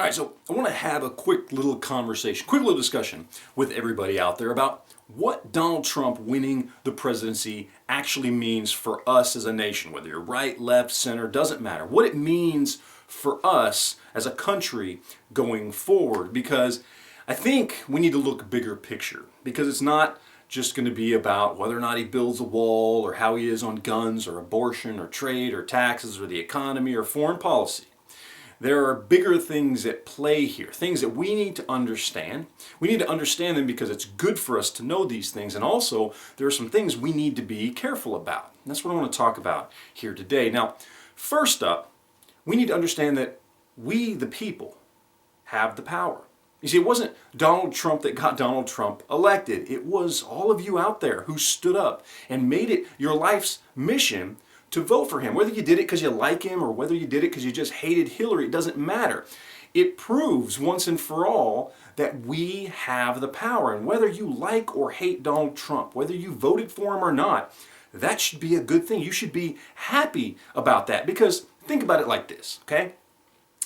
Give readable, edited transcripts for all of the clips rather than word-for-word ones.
right, so I want to have a quick little conversation, quick little discussion with everybody out there about what Donald Trump winning the presidency actually means for us as a nation, whether you're right, left, center, doesn't matter. What it means for us as a country going forward, because I think we need to look bigger picture, because it's not just going to be about whether or not he builds a wall or how he is on guns or abortion or trade or taxes or the economy or foreign policy. There are bigger things at play here, things that we need to understand. We need to understand them because it's good for us to know these things, and also there are some things we need to be careful about. And that's what I want to talk about here today. Now, first up, we need to understand that we, the people, have the power. You see, it wasn't Donald Trump that got Donald Trump elected. It was all of you out there who stood up and made it your life's mission to vote for him. Whether you did it because you like him or whether you did it because you just hated Hillary, it doesn't matter. It proves once and for all that we have the power. And whether you like or hate Donald Trump, whether you voted for him or not, that should be a good thing. You should be happy about that, because think about it like this, okay?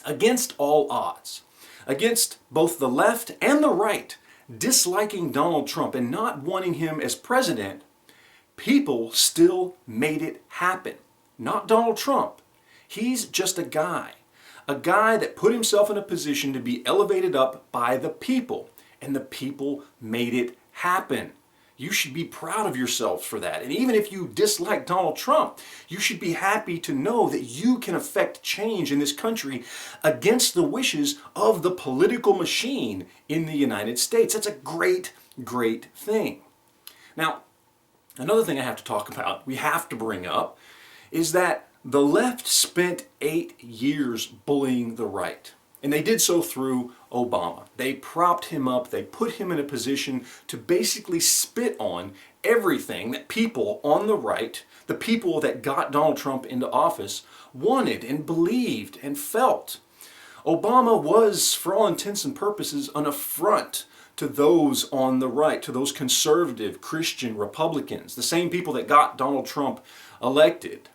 Against all odds, against both the left and the right disliking Donald Trump and not wanting him as president, people still made it happen. Not Donald Trump. He's just a guy that put himself in a position to be elevated up by the people, and the people made it happen. You should be proud of yourselves for that. And even if you dislike Donald Trump, you should be happy to know that you can affect change in this country against the wishes of the political machine in the United States. That's a great, great thing. Now, another thing I have to talk about, we have to bring up, is that the left spent 8 years bullying the right. And they did so through Obama. They propped him up. They put him in a position to basically spit on everything that people on the right, the people that got Donald Trump into office, wanted and believed and felt. Obama was, for all intents and purposes, an affront to those on the right, to those conservative Christian Republicans, the same people that got Donald Trump elected.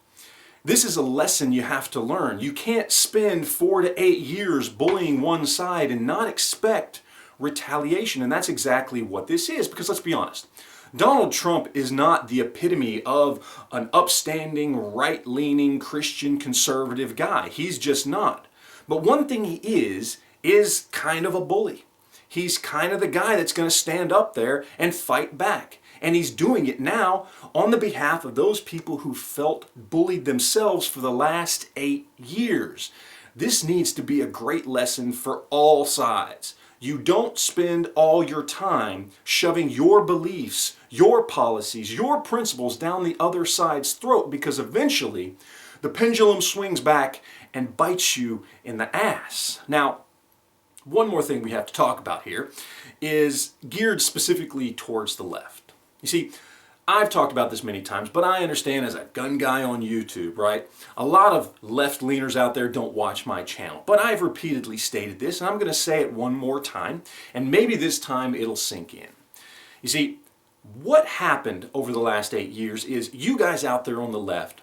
This is a lesson you have to learn. You can't spend 4 to 8 years bullying one side and not expect retaliation. And that's exactly what this is, because let's be honest. Donald Trump is not the epitome of an upstanding, right-leaning Christian conservative guy. He's just not. But one thing he is kind of a bully. He's kind of the guy that's going to stand up there and fight back. And he's doing it now on the behalf of those people who felt bullied themselves for the last 8 years. This needs to be a great lesson for all sides. You don't spend all your time shoving your beliefs, your policies, your principles down the other side's throat, because eventually the pendulum swings back and bites you in the ass. Now, one more thing we have to talk about here is geared specifically towards the left. You see, I've talked about this many times, but I understand as a gun guy on YouTube, right? A lot of left-leaners out there don't watch my channel, but I've repeatedly stated this, and I'm going to say it one more time, and maybe this time it'll sink in. You see, what happened over the last 8 years is you guys out there on the left,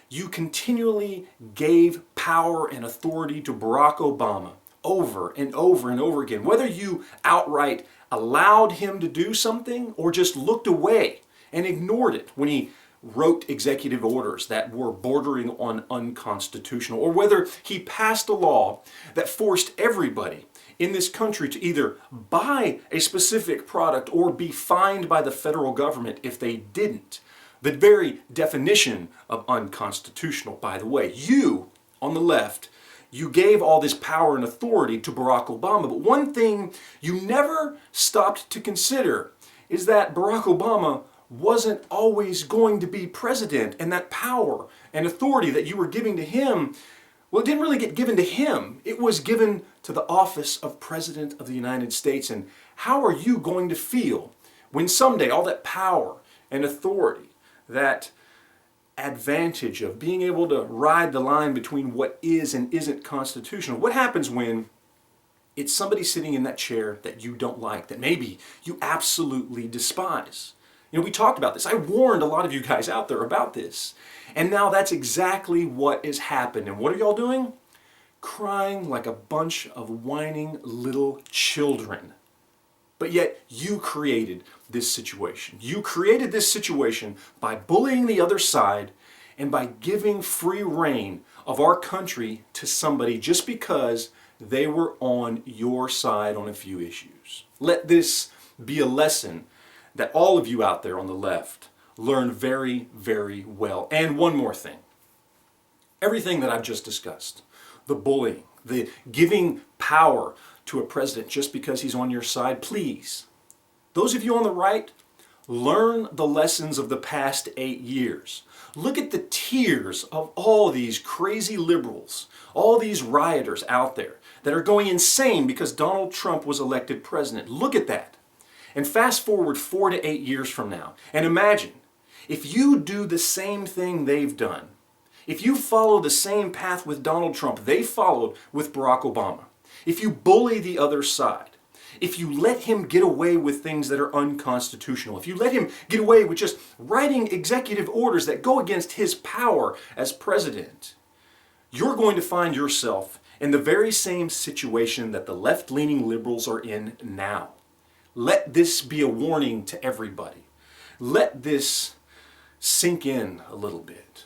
you continually gave power and authority to Barack Obama over and over and over again, whether you outright allowed him to do something or just looked away and ignored it when he wrote executive orders that were bordering on unconstitutional, or whether he passed a law that forced everybody in this country to either buy a specific product or be fined by the federal government if they didn't. The very definition of unconstitutional, by the way. You, on the left, you gave all this power and authority to Barack Obama, but one thing you never stopped to consider is that Barack Obama wasn't always going to be president, and that power and authority that you were giving to him, well, it didn't really get given to him. It was given to the office of President of the United States. And how are you going to feel when someday all that power and authority, that advantage of being able to ride the line between what is and isn't constitutional, what happens when it's somebody sitting in that chair that you don't like, that maybe you absolutely despise? You know, we talked about this. I warned a lot of you guys out there about this. And now that's exactly what has happened. And what are y'all doing? crying like a bunch of whining little children. But yet you created this situation. You created this situation by bullying the other side and by giving free reign of our country to somebody just because they were on your side on a few issues. Let this be a lesson that all of you out there on the left learn very, very well. And one more thing. Everything that I've just discussed, the bullying, the giving power to a president just because he's on your side, please, those of you on the right, learn the lessons of the past 8 years. Look at the tears of all these crazy liberals, all these rioters out there that are going insane because Donald Trump was elected president. Look at that. And fast forward 4 to 8 years from now, and imagine if you do the same thing they've done, if you follow the same path with Donald Trump they followed with Barack Obama, if you bully the other side, if you let him get away with things that are unconstitutional, if you let him get away with just writing executive orders that go against his power as president, you're going to find yourself in the very same situation that the left-leaning liberals are in now. Let this be a warning to everybody. Let this sink in a little bit,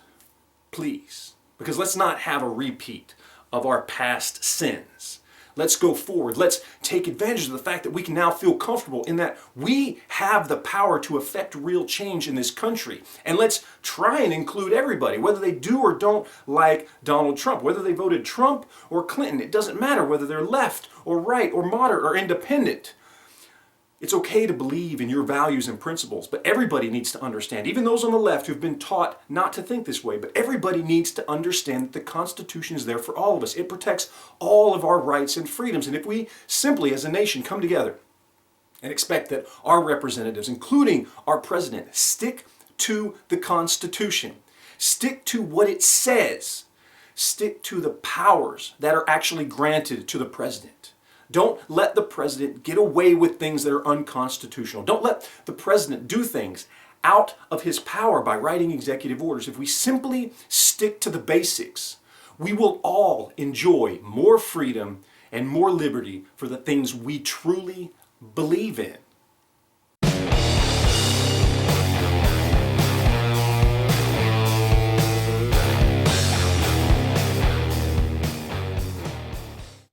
please, because let's not have a repeat of our past sins. Let's go forward. Let's take advantage of the fact that we can now feel comfortable in that we have the power to affect real change in this country. And let's try and include everybody, whether they do or don't like Donald Trump, whether they voted Trump or Clinton. It doesn't matter whether they're left or right or moderate or independent. It's okay to believe in your values and principles, but everybody needs to understand, even those on the left who've been taught not to think this way, but everybody needs to understand that the Constitution is there for all of us. It protects all of our rights and freedoms. And if we simply, as a nation, come together and expect that our representatives, including our president, stick to the Constitution, stick to what it says, stick to the powers that are actually granted to the president. Don't let the president get away with things that are unconstitutional. Don't let the president do things out of his power by writing executive orders. If we simply stick to the basics, we will all enjoy more freedom and more liberty for the things we truly believe in.